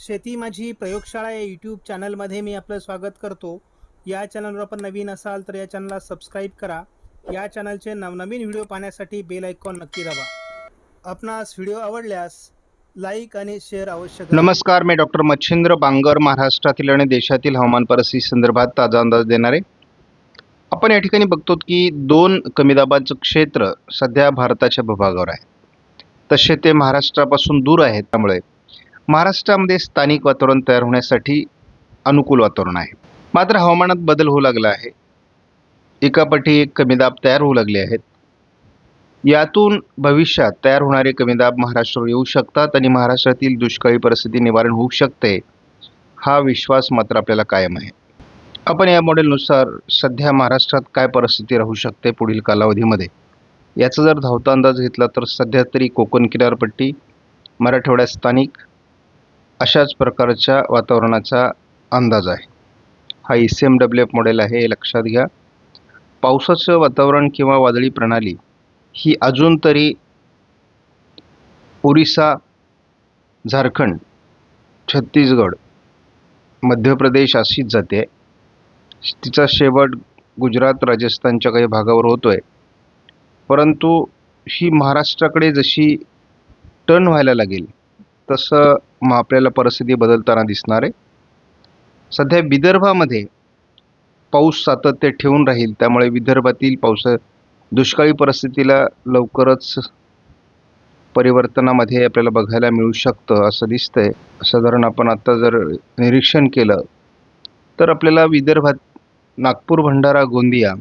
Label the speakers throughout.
Speaker 1: शेती माझी प्रयोगशाळा या यूट्यूब चॅनलमध्ये मी आपलं स्वागत करतो. या चॅनलवर आपण नवीन असाल तर या चॅनलला सबस्क्राईब करा. या चॅनलचे नवनवीन व्हिडिओ पाहण्यासाठी बेल आयकॉन नक्की दाबा. आपणास व्हिडिओ आवडल्यास लाईक आणि शेअर अवश्य करा.
Speaker 2: नमस्कार, मी डॉक्टर मच्छिंद्र बांगर महाराष्ट्रातील आणि देशातील हवामान परिस्थिती संदर्भात ताजा अंदाज देणारे. आपण या ठिकाणी बघतो की दोन कमी दाबाचं क्षेत्र सध्या भारताच्या भूभागावर आहे. तसे ते महाराष्ट्रापासून दूर आहेत, त्यामुळे महाराष्ट्रामध्ये स्थानिक वातावरण तयार होण्यासाठी अनुकूल वातावरण आहे. मात्र हवामानात बदल होऊ लागला आहे. एकापाठी एक कमी दाब तयार होऊ लागले आहेत. यातून भविष्यात तयार होणारे कमी दाब महाराष्ट्रावर येऊ शकतात आणि महाराष्ट्रातील दुष्काळी परिस्थिती निवारण होऊ शकते, हा विश्वास मात्र आपल्याला कायम आहे. आपण या मॉडेलनुसार सध्या महाराष्ट्रात काय परिस्थिती राहू शकते पुढील कालावधीमध्ये याचा जर धावता अंदाज घेतला तर सध्या तरी कोकण किनारपट्टी, मराठवाड्यात स्थानिक अशाच प्रकारच्या वातावरणाचा अंदाज आहे. हा ECMWF मॉडेल आहे, हे लक्षात घ्या. पावसाचं वातावरण किंवा वादळी प्रणाली ही अजून तरी ओरिसा, झारखंड, छत्तीसगड, मध्य प्रदेश अशीच जाते. तिचा शेवट गुजरात, राजस्थानच्या काही भागावर होतोय. परंतु ही महाराष्ट्राकडे जशी टर्न व्हायला लागेल तसं आपल्याला परिस्थिती बदलताना दिसणार आहे. सध्या विदर्भामध्ये पाऊस सातत्य ठेवून राहील, त्यामुळे विदर्भातील दुष्काळी परिस्थितीला लवकरच परिवर्तनामध्ये आपल्याला बघायला मिळू शकतं असं दिसतंय. साधारण आपण आता जर निरीक्षण केलं तर आपल्याला विदर्भात नागपूर, भंडारा, गोंदिया,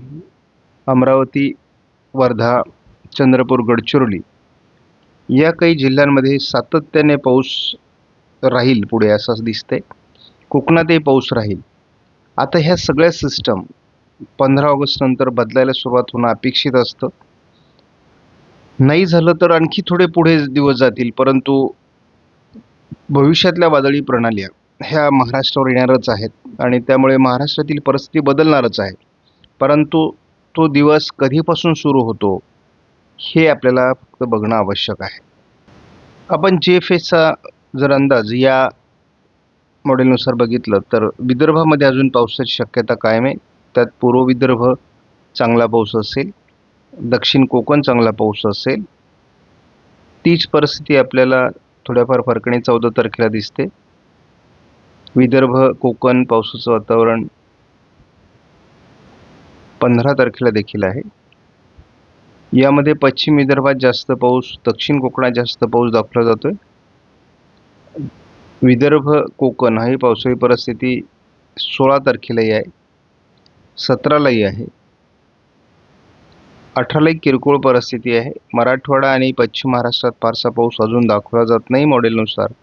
Speaker 2: अमरावती, वर्धा, चंद्रपूर, गडचिरोली या काही जिल्ह्यांमध्ये सातत्याने पाऊस राहील पुढे असं दिसतंय. कोकणातही पाऊस राहील. आता ह्या सगळ्या सिस्टम 15 ऑगस्ट नंतर बदलायला सुरुवात होणं अपेक्षित असतं. नाही झालं तर आणखी थोडे पुढे दिवस जातील, परंतु भविष्यातल्या वादळी प्रणाल्या ह्या महाराष्ट्रावर येणारच आहेत आणि त्यामुळे महाराष्ट्रातील परिस्थिती बदलणारच आहे. परंतु तो दिवस कधीपासून सुरू होतो हे आपल्याला फक्त बघणं आवश्यक आहे. आपण GFSचा जर अंदाज या मॉडेलनुसार बघितलं तर विदर्भामध्ये अजून पावसाची शक्यता कायम आहे. त्यात पूर्व विदर्भ चांगला पाऊस असेल, दक्षिण कोकण चांगला पाऊस असेल. तीच परिस्थिती आपल्याला थोड्याफार फरकणे 14 तारखेला दिसते. विदर्भ, कोकण पावसाचं वातावरण 15 तारखेला देखील आहे. यामध्ये पश्चिम विदर्भात जास्त पाऊस, दक्षिण कोकणात जास्त पाऊस दाखवला जातोय. विदर्भ, कोकण ही पावसाळी परिस्थिती 16 तारखेलाही आहे, 17लाही आहे, 18लाही किरकोळ परिस्थिती आहे. मराठवाडा आणि पश्चिम महाराष्ट्रात फारसा पाऊस अजून दाखवला जात नाही मॉडेलनुसार.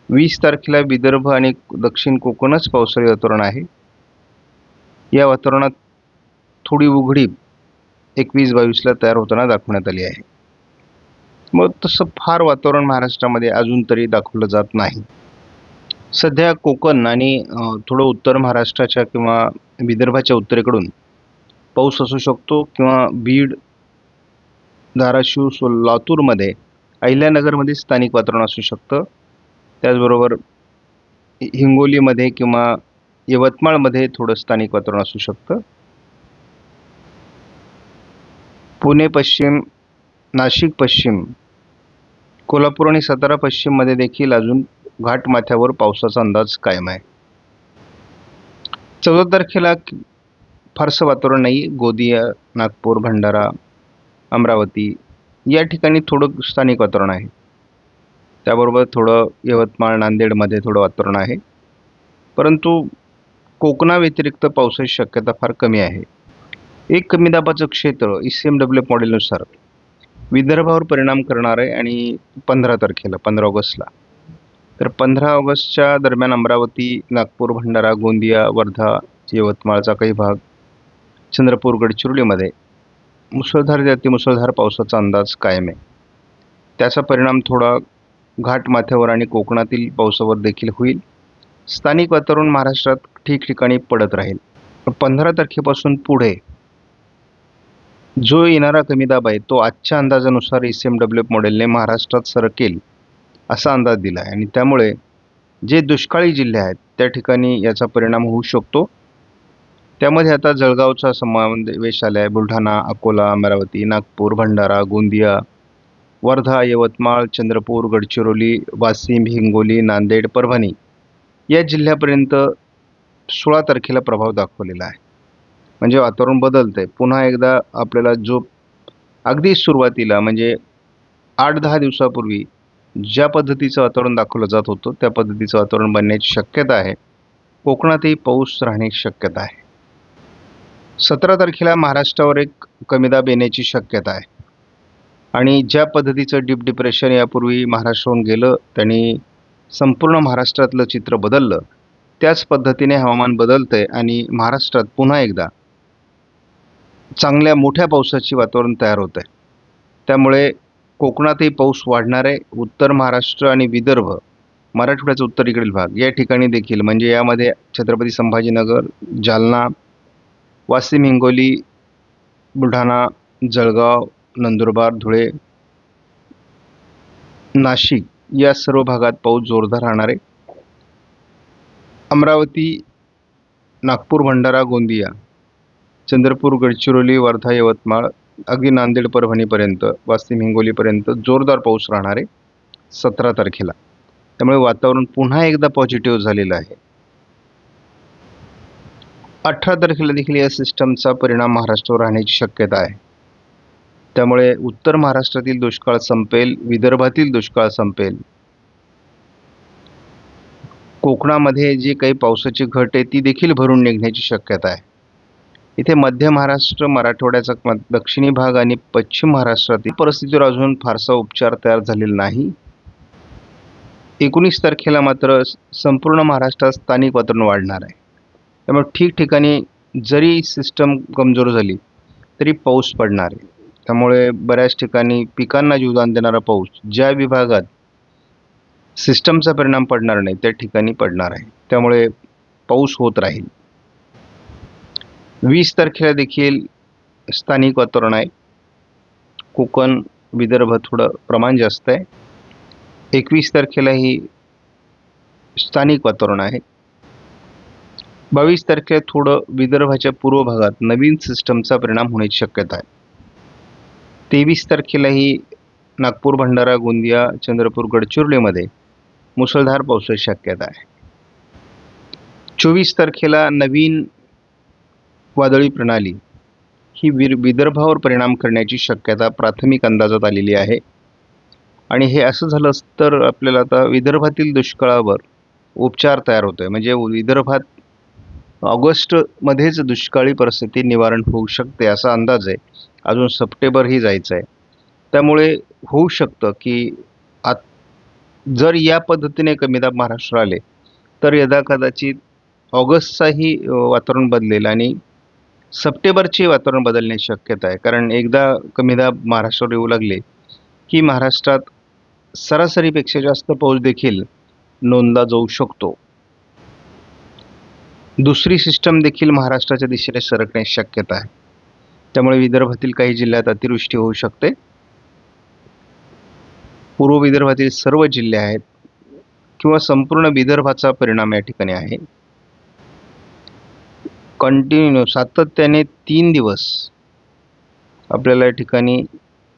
Speaker 2: 20 तारखेला विदर्भ आणि दक्षिण कोकणच पावसाळी वातावरण आहे. या वातावरणात थोडी उघडीप 21-22ला तयार होताना दाखवण्यात आली आहे. मग तसं फार वातावरण महाराष्ट्रामध्ये अजून तरी दाखवलं जात नाही. सध्या कोकण आणि थोडं उत्तर महाराष्ट्राच्या किंवा विदर्भाच्या उत्तरेकडून पाऊस असू शकतो किंवा बीड, धाराशिव, लातूरमध्ये, अहिल्यानगरमध्ये स्थानिक वातावरण असू शकतं. त्याचबरोबर हिंगोलीमध्ये किंवा यवतमाळमध्ये थोडं स्थानिक वातावरण असू शकतं. पुणे पश्चिम, नाशिक पश्चिम, कोल्हापूर आणि सातारा पश्चिममध्ये देखील अजून घाटमाथ्यावर पावसाचा अंदाज कायम आहे. 14 तारखेला फारसं वातावरण नाही. गोंदिया, नागपूर, भंडारा, अमरावती या ठिकाणी थोडं स्थानिक वातावरण आहे. त्याबरोबर थोडं यवतमाळ, नांदेडमध्ये थोडं वातावरण आहे. परंतु कोकणाव्यतिरिक्त पावसाची शक्यता फार कमी आहे. एक कमी दाबाचं क्षेत्र ECMWF मॉडेलनुसार विदर्भावर परिणाम करणार आहे आणि 15 तारखेला, 15 ऑगस्टला. तर 15 ऑगस्टच्या दरम्यान अमरावती, नागपूर, भंडारा, गोंदिया, वर्धा, यवतमाळचा काही भाग, चंद्रपूर, गडचिरोलीमध्ये मुसळधार ते अतिमुसळधार पावसाचा अंदाज कायम आहे. त्याचा परिणाम थोडा घाटमाथ्यावर आणि कोकणातील पावसावर देखील होईल. स्थानिक वातावरण महाराष्ट्रात ठिकठिकाणी पडत राहील. 15 तारखेपासून पुढे जो येणारा कमी दाब आहे तो आजच्या अंदाजानुसार ECMWF मॉडेलने महाराष्ट्रात सरकेल असा अंदाज दिला आहे आणि त्यामुळे जे दुष्काळी जिल्हे आहेत त्या ठिकाणी याचा परिणाम होऊ शकतो. त्यामध्ये आता जळगावचा समावेश आला आहे. बुलढाणा, अकोला, अमरावती, नागपूर, भंडारा, गोंदिया, वर्धा, यवतमाळ, चंद्रपूर, गडचिरोली, वाशिम, हिंगोली, नांदेड, परभणी या जिल्ह्यापर्यंत 16 तारखेला प्रभाव दाखवलेला आहे. म्हणजे वातावरण बदलतंय. पुन्हा एकदा आपल्याला जो अगदी सुरुवातीला म्हणजे 8-10 दिवसापूर्वी ज्या पद्धतीचं वातावरण दाखवलं जात होतं त्या पद्धतीचं वातावरण बनण्याची शक्यता आहे. कोकणातही पाऊस राहण्याची शक्यता आहे. 17 तारखेला महाराष्ट्रावर एक कमी दाब येण्याची शक्यता आहे. आणि ज्या पद्धतीचं डीप डिप्रेशन यापूर्वी महाराष्ट्राहून गेलं त्यांनी संपूर्ण महाराष्ट्रातलं चित्र बदललं. त्याच पद्धतीने हवामान बदलतंय आणि महाराष्ट्रात पुन्हा एकदा चांगल्या मोठ्या पावसाची वातावरण तयार होत आहे. त्यामुळे कोकणातही पाऊस वाढणार आहे. उत्तर महाराष्ट्र आणि विदर्भ, मराठवाड्याचा उत्तरेकडील भाग या ठिकाणी देखील म्हणजे यामध्ये छत्रपती संभाजीनगर, जालना, वाशिम, हिंगोली, बुलढाणा, जळगाव, नंदुरबार, धुळे, नाशिक या सर्व भागात पाऊस जोरदार राहणार आहे. अमरावती, नागपूर, भंडारा, गोंदिया, चंद्रपूर, गडचिरोली, वर्धा, यवतमाळ, अगदी नांदेड, परभणीपर्यंत, वाशिम, हिंगोलीपर्यंत जोरदार पाऊस राहणार आहे 17 तारखेला. त्यामुळे वातावरण पुन्हा एकदा पॉझिटिव्ह झालेलं आहे. 18 तारखेला देखील या सिस्टमचा परिणाम महाराष्ट्रावर राहण्याची शक्यता आहे. त्यामुळे उत्तर महाराष्ट्रातील दुष्काळ संपेल, विदर्भातील दुष्काळ संपेल. कोकणामध्ये जी काही पावसाची घट आहे ती देखील भरून निघण्याची शक्यता आहे. इथे मध्य महाराष्ट्र, मराठवाड्याचा दक्षिणी भाग आणि पश्चिम महाराष्ट्रातील परिस्थितीवर अजून फारसा उपचार तयार झालेला नाही. 19 तारखेला मात्र संपूर्ण महाराष्ट्रात स्थानिक वातावरण वाढणार आहे. त्यामुळे ठिकठिकाणी जरी सिस्टम कमजोर झाली तरी पाऊस पडणार आहे. त्यामुळे बऱ्याच ठिकाणी पिकांना जीवदान देणारा पाऊस ज्या विभागात सिस्टमचा परिणाम पडणार नाही त्या ठिकाणी पडणार आहे. त्यामुळे पाऊस होत राहील. 20 तारखेला देखील स्थानिक वातावरण आहे. कोकण, विदर्भ थोडं प्रमाण जास्त आहे. 21 तारखेलाही स्थानिक वातावरण आहे. 22 तारखेला थोडं विदर्भाच्या पूर्व भागात नवीन सिस्टमचा परिणाम होण्याची शक्यता आहे. 23 तारखेलाही नागपूर, भंडारा, गोंदिया, चंद्रपूर, गडचिरोलीमध्ये मुसळधार पावसाची शक्यता आहे. 24 तारखेला नवीन वादळी प्रणाली ही विदर्भावर परिणाम करण्याची शक्यता प्राथमिक अंदाजात आलेली आहे. आणि हे असं झालं तर आपल्याला आता विदर्भातील दुष्काळावर उपचार तयार होतो आहे. म्हणजे विदर्भात ऑगस्टमध्येच दुष्काळी परिस्थिती निवारण होऊ शकते असा अंदाज आहे. अजून सप्टेंबरही जायचं आहे. त्यामुळे होऊ शकतं की जर या पद्धतीने कमी दाब महाराष्ट्र आले तर यदा कदाचित ऑगस्टचाही वातावरण बदलेल आणि सप्टेंबरचे वातावरण बदलण्याची शक्यता आहे. कारण एकदा कमी दाब महाराष्ट्रावर येऊ लागले की महाराष्ट्रात सरासरीपेक्षा जास्त पाऊस देखील नोंदला जाऊ शकतो. दुसरी सिस्टम देखील महाराष्ट्राच्या दिशेने सरकण्याची शक्यता आहे. त्यामुळे विदर्भातील काही जिल्ह्यात अतिवृष्टी होऊ शकते. पूर्व विदर्भातील सर्व जिल्हे आहेत किंवा संपूर्ण विदर्भाचा परिणाम या ठिकाणी आहे. कंटिन्यू सातत्याने 3 दिवस आपल्याला या ठिकाणी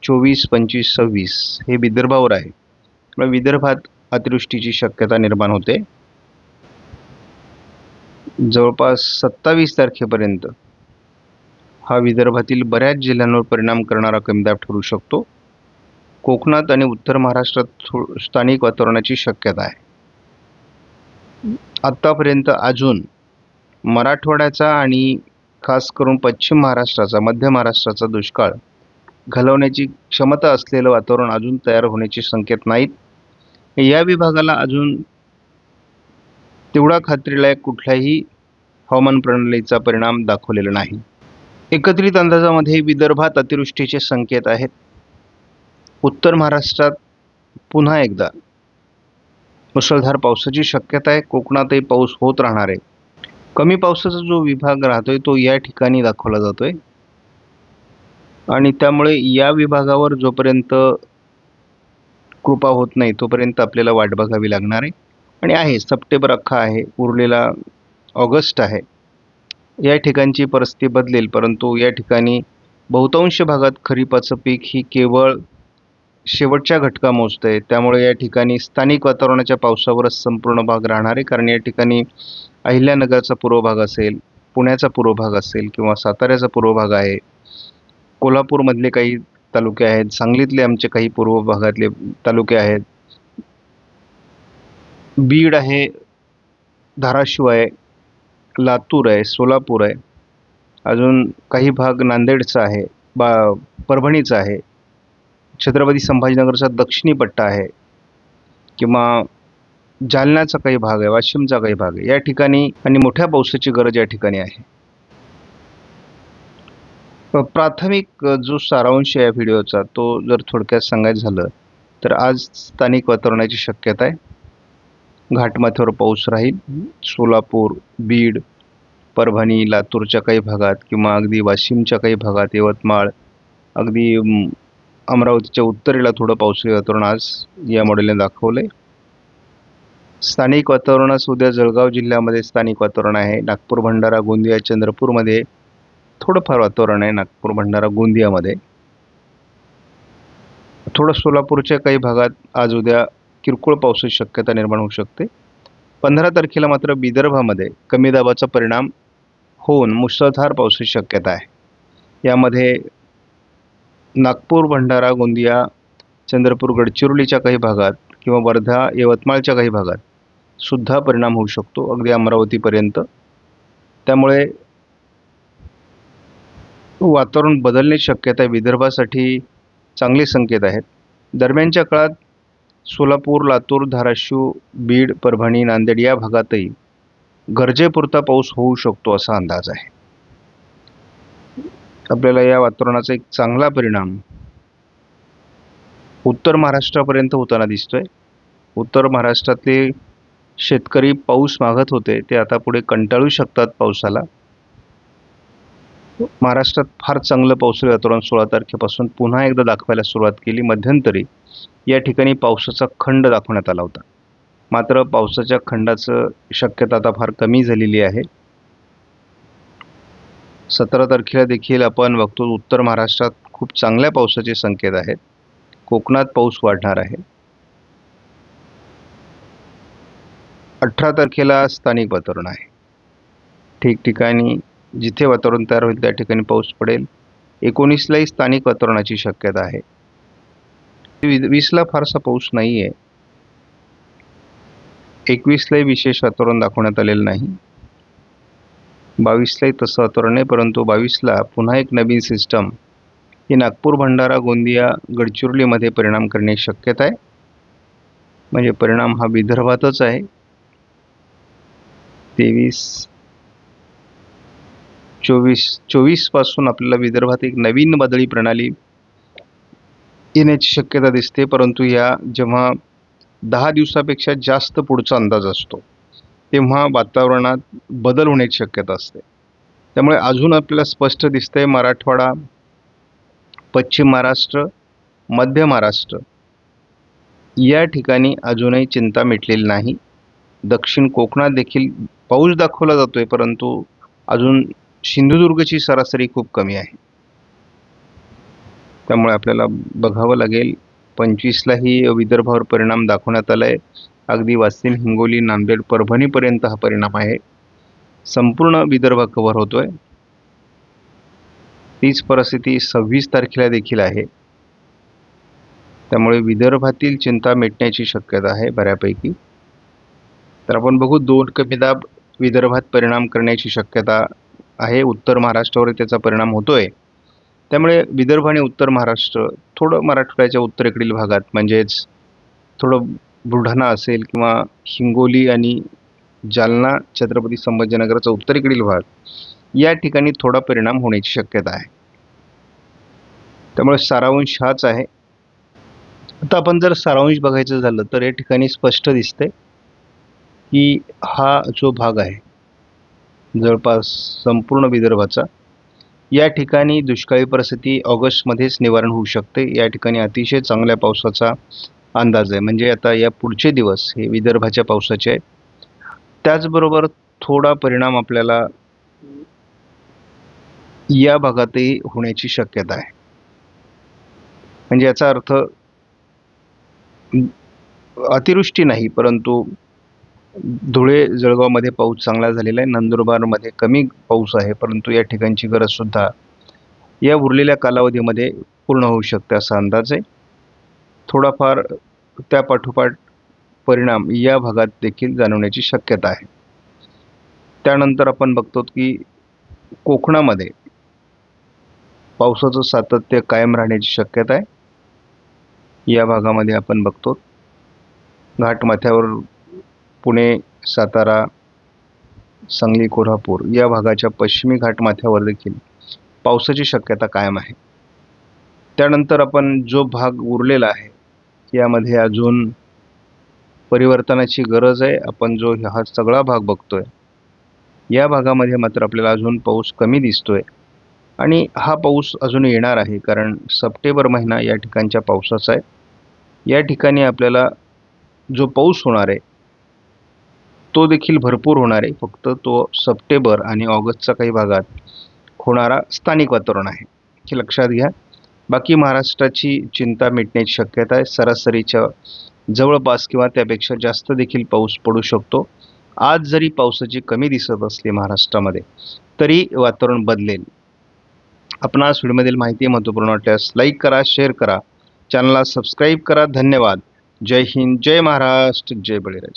Speaker 2: 24, 25, 26 हे विदर्भावर आहे. त्यामुळे विदर्भात अतिवृष्टीची शक्यता निर्माण होते. जवळपास 27 तारखेपर्यंत हा विदर्भातील बऱ्याच जिल्ह्यांवर परिणाम करणारा कमी दाब ठरू शकतो. कोकणात आणि उत्तर महाराष्ट्रात स्थानिक वातावरणाची शक्यता आहे. आत्तापर्यंत अजून मराठवाड्याचा आणि खास करून पश्चिम महाराष्ट्राचा, मध्य महाराष्ट्राचा दुष्काळ घालवण्याची क्षमता असलेलं वातावरण अजून तयार होण्याचे संकेत नाहीत. या विभागाला अजून तेवढा खात्रीलायक कुठल्याही हवामान प्रणालीचा परिणाम दाखवलेला नाही. एकत्रित अंदाजामध्ये विदर्भात अतिवृष्टीचे संकेत आहेत. उत्तर महाराष्ट्रात पुन्हा एकदा मुसळधार पावसाची शक्यता आहे. कोकणातही पाऊस होत राहणार आहे. कमी पावसाचा जो विभाग राहतोय तो या ठिकाणी दाखवला जातोय आणि त्यामुळे या विभागावर जोपर्यंत कृपा होत नाही तोपर्यंत आपल्याला वाट बघावी लागणार आहे. आणि आहे सप्टेंबर अख्खा आहे, उरलेला ऑगस्ट आहे. या ठिकाणची परिस्थिती बदलेल, परंतु या ठिकाणी बहुतांश भागात खरीपाचं पीक ही केवळ शेवटच्या घटका मोजते. त्यामुळे या ठिकाणी स्थानिक वातावरणाच्या पावसावरच संपूर्ण भाग राहणार आहे. कारण या ठिकाणी अहिल्यानगरचा पूर्व भाग असेल, पुण्याचा पूर्व भाग असेल किंवा साताऱ्याचा पूर्व भाग आहे, कोल्हापूरमधले काही तालुके आहेत, सांगलीतले आमचे काही पूर्व भागातले तालुके आहेत, बीड आहे, धाराशिव आहे, लातूर आहे, सोलापूर आहे, अजून काही भाग नांदेडचा आहे, परभणीचा आहे, छत्रपती संभाजीनगरचा दक्षिणी पट्टा आहे किंवा जालन्याचा काही भाग आहे, वाशिमचा काही भाग आहे. या ठिकाणी आणि मोठ्या पावसाची गरज या ठिकाणी आहे. प्राथमिक जो सारांश आहे या व्हिडिओचा तो जर थोडक्यात सांगायचं झालं तर आज स्थानिक वातावरणाची शक्यता आहे. घाटमाथ्यावर पाऊस राहील. सोलापूर, बीड, परभणी, लातूरच्या काही भागात किंवा अगदी वाशिमच्या काही भागात, यवतमाळ, अगदी अमरावतीच्या उत्तरेला थोडं पावसाळी वातावरण आज या मॉडेलने दाखवलं आहे. स्थानिक वातावरणास उद्या जळगाव जिल्ह्यामध्ये स्थानिक वातावरण आहे. नागपूर, भंडारा, गोंदिया, चंद्रपूरमध्ये थोडंफार वातावरण आहे. नागपूर, भंडारा, गोंदियामध्ये थोडं सोलापूरच्या काही भागात आज उद्या किरकोळ पावसाची शक्यता निर्माण होऊ शकते. 15 तारखेला मात्र विदर्भामध्ये कमी दाबाचा परिणाम होऊन मुसळधार पावसाची शक्यता आहे. यामध्ये नागपूर, भंडारा, गोंदिया, चंद्रपूर, गडचिरोलीच्या काही भागात किंवा वर्धा, यवतमाळच्या काही भागात सुद्धा परिणाम होऊ शकतो, अगदी अमरावतीपर्यंत. त्यामुळे वातावरण बदलण्याची शक्यता विदर्भासाठी चांगले संकेत आहेत. दरम्यानच्या काळात सोलापूर, लातूर, धाराशिव, बीड, परभणी, नांदेड या भागातही गरजेपुरता पाऊस होऊ शकतो असा अंदाज आहे. आपल्याला या वातावरणाचा एक चांगला परिणाम उत्तर महाराष्ट्रापर्यंत होताना दिसतोय. उत्तर महाराष्ट्रातले शेतकरी पाऊस मागत होते, ते आता पुढे कंटाळू शकतात पावसाला. महाराष्ट्रात फार चांगलं पावसाळी वातावरण 16 तारखेपासून पुन्हा एकदा दाखवायला सुरुवात केली. मध्यंतरी या ठिकाणी पावसाचा खंड दाखवण्यात आला होता, मात्र पावसाच्या खंडाचं शक्यता आता फार कमी झालेली आहे. 17 तारखेला देखील आपण बघतो उत्तर महाराष्ट्रात खूप चांगल्या पावसाचे संकेत आहेत. कोकणात पाऊस वाढणार आहे. 18 तारखेला स्थानिक वातावरण आहे. ठिकठिकाणी जिथे वातावरण तयार होईल त्या ठिकाणी पाऊस पडेल. 19लाही स्थानिक वातावरणाची शक्यता आहे. 20ला फारसा पाऊस नाही आहे. 21लाही विशेष वातावरण दाखवण्यात आलेलं नाही. 22लाही तसं वातावरण नाही, परंतु 22ला पुन्हा एक नवीन सिस्टम ही नागपूर, भंडारा, गोंदिया, गडचिरोलीमध्ये परिणाम करण्याची शक्यता आहे. म्हणजे परिणाम हा विदर्भातच आहे. 24 पासून आपल्याला विदर्भात एक नवीन वादळी प्रणाली येण्याची शक्यता दिसते, परंतु या जेव्हा 10 दिवसापेक्षा जास्त पुढचा अंदाज असतो तेव्हा वातावरणात बदल होण्याची शक्यता असते. त्यामुळे अजून आपल्याला स्पष्ट दिसतंय मराठवाडा, पश्चिम महाराष्ट्र, मध्य महाराष्ट्र या ठिकाणी अजूनही चिंता मिटलेली नाही. दक्षिण कोकणात देखील पाऊस दाखवला जातोय, परंतु अजून सिंधुदुर्गची सरासरी खूप कमी आहे. त्यामुळे आपल्याला बघावं लागेल. 25लाही विदर्भावर परिणाम दाखवण्यात आला आहे. अगदी वाशिम, हिंगोली, नांदेड, परभणीपर्यंत हा परिणाम आहे. संपूर्ण विदर्भ कव्हर होतोय. तीच परिस्थिती 26 तारखेला देखील आहे. त्यामुळे विदर्भातील चिंता मिटण्याची शक्यता आहे बऱ्यापैकी. तर आपण बघू 2 कमी दाब विदर्भात परिणाम करण्याची शक्यता आहे. उत्तर महाराष्ट्रावर त्याचा परिणाम होतोय. त्यामुळे विदर्भ आणि उत्तर महाराष्ट्र, थोडं मराठवाड्याच्या उत्तरेकडील भागात म्हणजेच थोडं बुलढाणा असेल किंवा हिंगोली आणि जालना, छत्रपती संभाजीनगरचा उत्तरेकडील भाग या ठिकाणी थोडा परिणाम होण्याची शक्यता आहे. त्यामुळे सारांश हाच आहे. आता आपण जर सारांश बघायचं झालं तर या ठिकाणी स्पष्ट दिसतंय की हा जो भाग आहे जवळपास संपूर्ण विदर्भाचा, या ठिकाणी दुष्काळी परिस्थिती ऑगस्टमध्येच निवारण होऊ शकते. या ठिकाणी अतिशय चांगल्या पावसाचा अंदाज आहे. म्हणजे आता या पुढचे दिवस हे विदर्भाच्या पावसाचे आहे. त्याचबरोबर थोडा परिणाम आपल्याला या भागातही होण्याची शक्यता आहे. म्हणजे याचा अर्थ अतिवृष्टी नाही, परंतु धुळे जळगावमध्ये पाऊस चांगला झालेला आहे. नंदुरबारमध्ये कमी पाऊस आहे, परंतु या ठिकाणची गरजसुद्धा या उरलेल्या कालावधीमध्ये पूर्ण होऊ शकते असा अंदाज आहे. थोडाफार त्यापाठोपाठ परिणाम या भागात देखील जाणवण्याची शक्यता आहे. त्यानंतर आपण बघतो की कोकणामध्ये पावसाचं सातत्य कायम राहण्याची शक्यता आहे. या भागामध्ये आपण बघतो घाटमाथ्यावर पुणे, सातारा, सांगली, कोल्हापूर या भागाच्या पश्चिमी घाटमाथ्यावर देखील पावसाची शक्यता कायम आहे. त्यानंतर आपण जो भाग उरलेला आहे यामध्ये अजून परिवर्तनाची गरज आहे. आपण जो हा सगळा भाग बघतोय या भागामध्ये मात्र आपल्याला अजून पाऊस कमी दिसतोय आणि हा पाऊस अजून येणार आहे, कारण सप्टेंबर महिना या ठिकाणच्या पावसाचा आहे. या ठिकाणी आपल्याला जो पाऊस होणार आहे तो देखील भरपूर होणार आहे. फक्त तो सप्टेंबर आणि ऑगस्टच्या काही भागात होणारा स्थानिक वातावरण आहे, हे लक्षात घ्या. बाकी महाराष्ट्राची चिंता मिटण्याची शक्यता आहे. सरासरीच्या जवळपास किंवा त्यापेक्षा जास्त देखील पाऊस पडू शकतो. आज जरी पावसाची कमी दिसत असली महाराष्ट्रामध्ये, तरी वातावरण बदलेल. आपणास व्हिडिओमधील माहिती महत्त्वपूर्ण वाटल्यास लाईक करा, शेअर करा, चॅनलला सबस्क्राईब करा. धन्यवाद. जय हिंद, जय महाराष्ट्र, जय बळीराजा.